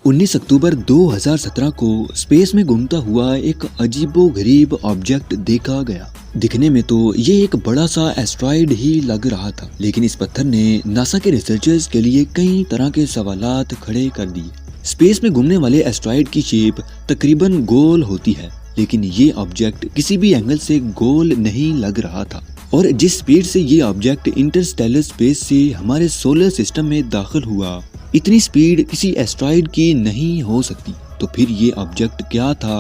19 अक्टूबर 2017 को स्पेस में घूमता हुआ एक अजीबो गरीब ऑब्जेक्ट देखा गया। दिखने में तो ये एक बड़ा सा एस्ट्रॉइड ही लग रहा था, लेकिन इस पत्थर ने नासा के रिसर्चर्स के लिए कई तरह के सवालात खड़े कर दिए। स्पेस में घूमने वाले एस्ट्रॉइड की शेप तकरीबन गोल होती है, लेकिन ये ऑब्जेक्ट किसी भी एंगल से गोल नहीं लग रहा था। और जिस स्पीड से ये ऑब्जेक्ट इंटरस्टेलर स्पेस से हमारे सोलर सिस्टम में दाखिल हुआ, इतनी स्पीड किसी एस्ट्रॉइड की नहीं हो सकती। तो फिर ये ऑब्जेक्ट क्या था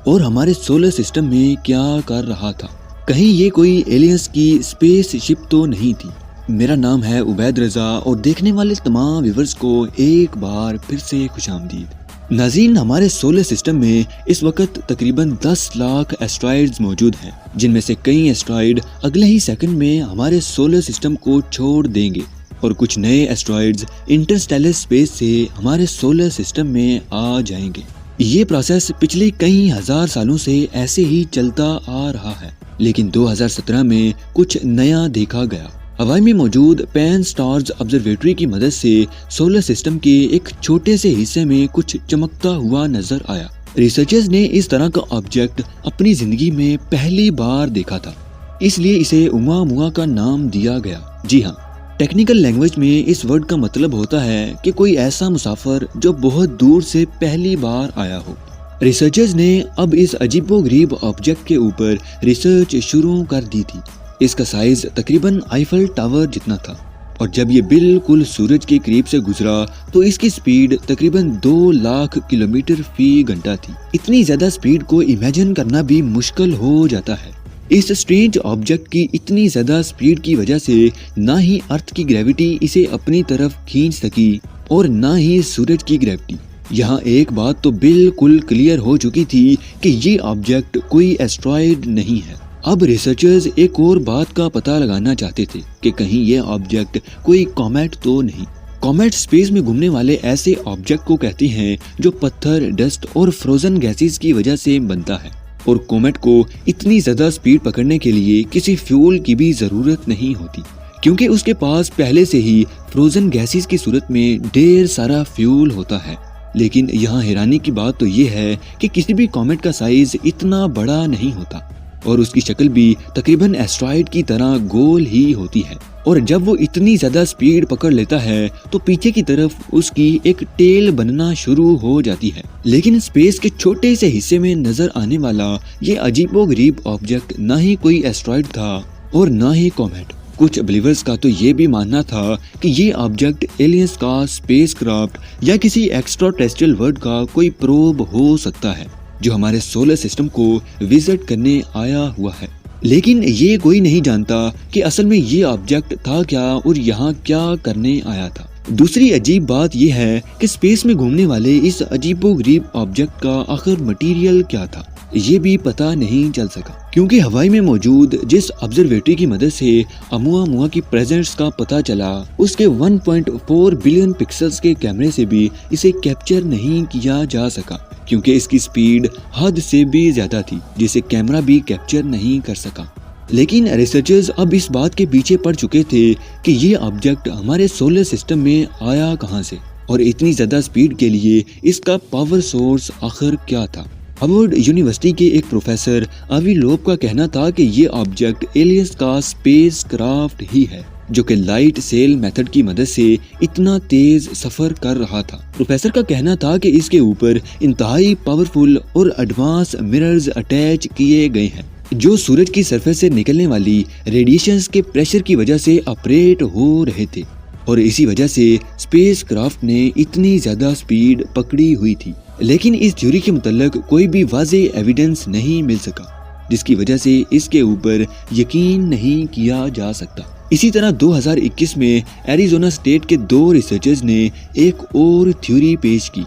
और हमारे सोलर सिस्टम में क्या कर रहा था? कहीं ये कोई एलियंस की स्पेस शिप तो नहीं थी। मेरा नाम है उबैद रजा और देखने वाले तमाम व्यूअर्स को एक बार फिर से खुशामदीद। नाज़रीन, हमारे सोलर सिस्टम में इस वक्त तकरीबन 10 लाख एस्ट्रॉइड्स मौजूद हैं, जिनमें से कई एस्ट्रॉइड अगले ही सेकंड में हमारे सोलर सिस्टम को छोड़ देंगे और कुछ नए एस्ट्रॉइड्स इंटरस्टेलर स्पेस से हमारे सोलर सिस्टम में आ जाएंगे। ये प्रोसेस पिछले कई हजार सालों से ऐसे ही चलता आ रहा है, लेकिन 2017 में कुछ नया देखा गया। हवाई में मौजूद पैन स्टार्स ऑब्जर्वेटरी की मदद से सोलर सिस्टम के एक छोटे से हिस्से में कुछ चमकता हुआ नजर आया। रिसर्चर्स ने इस तरह का ऑब्जेक्ट अपनी जिंदगी में पहली बार देखा था, इसलिए इसे उमामुआ का नाम दिया गया। जी हाँ, टेक्निकल लैंग्वेज में इस वर्ड का मतलब होता है कि कोई ऐसा मुसाफिर जो बहुत दूर से पहली बार आया हो। रिसर्चर्स ने अब इस अजीबोगरीब ऑब्जेक्ट के ऊपर रिसर्च शुरू कर दी थी। इसका साइज तकरीबन आईफल टावर जितना था और जब ये बिल्कुल सूरज के करीब से गुजरा तो इसकी स्पीड तकरीबन 2 लाख किलोमीटर फी घंटा थी। इतनी ज्यादा स्पीड को इमेजिन करना भी मुश्किल हो जाता है। इस स्ट्रेंज ऑब्जेक्ट की इतनी ज्यादा स्पीड की वजह से ना ही अर्थ की ग्रेविटी इसे अपनी तरफ खींच सकी और ना ही सूरज की ग्रेविटी। यहाँ एक बात तो बिल्कुल क्लियर हो चुकी थी कि ये ऑब्जेक्ट कोई एस्ट्रॉइड नहीं है। अब रिसर्चर्स एक और बात का पता लगाना चाहते थे कि कहीं ये ऑब्जेक्ट कोई कॉमेट तो नहीं। कॉमेट स्पेस में घूमने वाले ऐसे ऑब्जेक्ट को कहते हैं जो पत्थर, डस्ट और फ्रोजन गैसेस की वजह से बनता है। और कॉमेट को इतनी ज्यादा स्पीड पकड़ने के लिए किसी फ्यूल की भी जरूरत नहीं होती, क्योंकि उसके पास पहले से ही फ्रोजन गैसेस की सूरत में ढेर सारा फ्यूल होता है। लेकिन यहाँ हैरानी की बात तो ये है कि किसी भी कॉमेट का साइज इतना बड़ा नहीं होता और उसकी शक्ल भी तकरीबन एस्ट्रॉइड की तरह गोल ही होती है। और जब वो इतनी ज्यादा स्पीड पकड़ लेता है तो पीछे की तरफ उसकी एक टेल बनना शुरू हो जाती है। लेकिन स्पेस के छोटे से हिस्से में नजर आने वाला ये अजीबोगरीब ऑब्जेक्ट ना ही कोई एस्ट्रॉइड था और ना ही कॉमेट। कुछ बिलीवर्स का तो ये भी मानना था कि ये ऑब्जेक्ट एलियंस का स्पेसक्राफ्ट या किसी एक्स्ट्रा टेरेस्ट्रियल वर्ल्ड का कोई प्रोब हो सकता है जो हमारे सोलर सिस्टम को विजिट करने आया हुआ है। लेकिन ये कोई नहीं जानता कि असल में ये ऑब्जेक्ट था क्या और यहाँ क्या करने आया था। दूसरी अजीब बात यह है कि स्पेस में घूमने वाले इस अजीबोगरीब ऑब्जेक्ट का आखिर मटेरियल क्या था, ये भी पता नहीं चल सका, क्योंकि हवाई में मौजूद जिस ऑब्जर्वेटरी की मदद से ओumuamua की प्रेजेंस का पता चला, उसके 1.4 बिलियन पिक्सल्स के कैमरे से भी इसे कैप्चर नहीं किया जा सका, क्योंकि इसकी स्पीड हद से भी ज्यादा थी जिसे कैमरा भी कैप्चर नहीं कर सका। लेकिन रिसर्चर्स अब इस बात के पीछे पड़ चुके थे कि ये ऑब्जेक्ट हमारे सोलर सिस्टम में आया कहां से और इतनी ज्यादा स्पीड के लिए इसका पावर सोर्स आखिर क्या था। हार्वर्ड यूनिवर्सिटी के एक प्रोफेसर अवी लोब का कहना था कि ये ऑब्जेक्ट एलियंस का स्पेस क्राफ्ट ही है जो कि लाइट सेल मेथड की मदद से इतना तेज सफर कर रहा था। प्रोफेसर का कहना था कि इसके ऊपर इंतहाई पावरफुल और एडवांस मिरर्स अटैच किए गए हैं जो सूरज की सरफेस से निकलने वाली रेडिएशंस के प्रेशर की वजह से ऑपरेट हो रहे थे और इसी वजह से स्पेस क्राफ्ट ने इतनी ज्यादा स्पीड पकड़ी हुई थी। लेकिन इस थ्योरी के मुतल्लिक कोई भी वाज़ेह एविडेंस नहीं मिल सका, जिसकी वजह से इसके ऊपर यकीन नहीं किया जा सकता। इसी तरह 2021 में एरिज़ोना स्टेट के 2 रिसर्चर्स ने एक और थ्योरी पेश की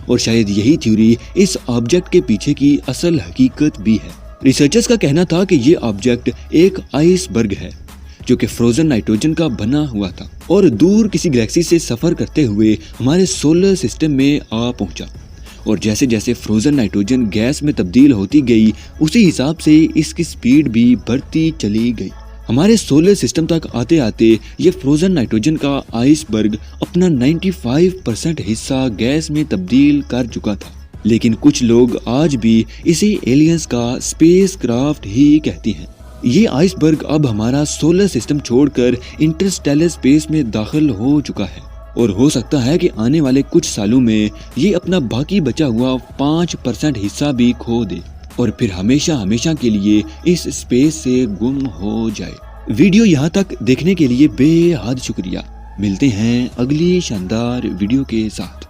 और शायद यही थ्योरी इस ऑब्जेक्ट के पीछे की असल हकीकत भी है। रिसर्चर्स का कहना था कि ये ऑब्जेक्ट एक आइसबर्ग है जो कि फ्रोजन नाइट्रोजन का बना हुआ था और दूर किसी गैलेक्सी से सफर करते हुए हमारे सोलर सिस्टम में आ पहुंचा। और जैसे जैसे फ्रोजन नाइट्रोजन गैस में तब्दील होती गई, उसी हिसाब से इसकी स्पीड भी बढ़ती चली गई। ہمارے سولر سسٹم تک آتے آتے یہ فروزن نائٹروجن کا آئس برگ اپنا 95% حصہ گیس میں تبدیل کر چکا تھا، لیکن کچھ لوگ آج بھی اسے ایلینز کا اسپیس کرافٹ ہی کہتے ہیں۔ یہ آئس برگ اب ہمارا سولر سسٹم چھوڑ کر انٹرسٹیلر اسپیس میں داخل ہو چکا ہے، اور ہو سکتا ہے کہ آنے والے کچھ سالوں میں یہ اپنا باقی بچا ہوا 5% حصہ بھی کھو دے اور پھر ہمیشہ کے لیے اس اسپیس سے گم ہو جائے۔ ویڈیو یہاں تک دیکھنے کے لیے بے حد شکریہ۔ ملتے ہیں اگلی شاندار ویڈیو کے ساتھ۔